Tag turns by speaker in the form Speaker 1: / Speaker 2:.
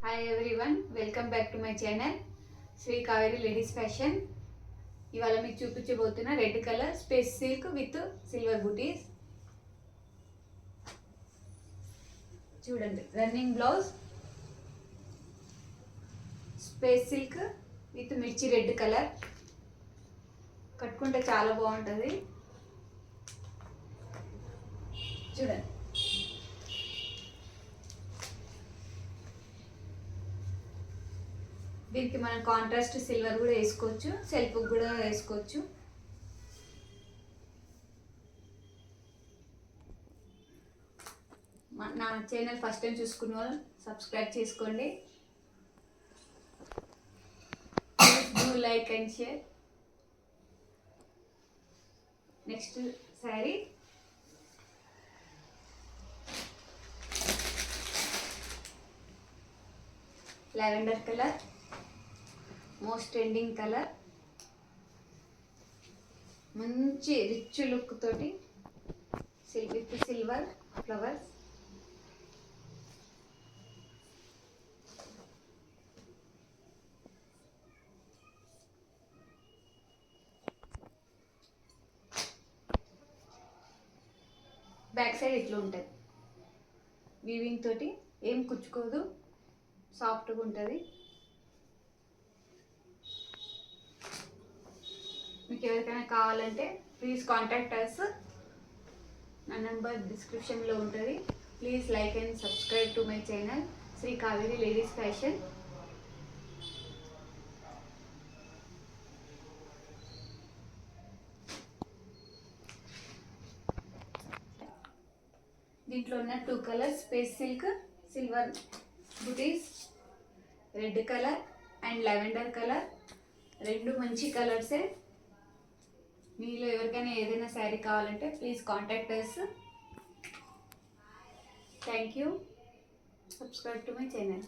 Speaker 1: Hi everyone, welcome back to my channel Shri Kaveri ladies fashion. ఇవాళ మీకు చూపించబోతున్న red colour space silk with silver బూటీస్. చూడండి, running blouse, space silk with మిర్చి red colour. కట్టుకుంటే చాలా బాగుంటుంది. చూడండి, దీనికి మనం కాంట్రాస్ట్ సిల్వర్ కూడా వేసుకోవచ్చు, సెల్ఫ్ కూడా వేసుకోవచ్చు. నా ఛానల్ ఫస్ట్ టైం చూసుకున్న వాళ్ళు సబ్స్క్రైబ్ చేసుకోండి. Do like and share. Next sari lavender colour, most trending colour. మంచి రిచ్ లుక్ తోటి with silver flowers. Back side ఇట్లా ఉంటుంది, వీవింగ్ తోటి, ఏం కుచ్చుకోదు, సాఫ్ట్గా ఉంటుంది. మీకు ఎవరికైనా కావాలంటే ప్లీజ్ కాంటాక్ట్ అస్. నా నెంబర్ డిస్క్రిప్షన్లో ఉంటుంది. Please like and subscribe to my channel Shri Kaveri ladies fashion. దీంట్లో ఉన్న 2 కలర్స్, స్పేస్ సిల్క్, సిల్వర్ బుటీస్, red colour and lavender colour. రెండు మంచి కలర్సే. మీలో ఎవరికైనా ఏదైనా శారీ కావాలంటే please contact us. Thank you. Subscribe to my channel.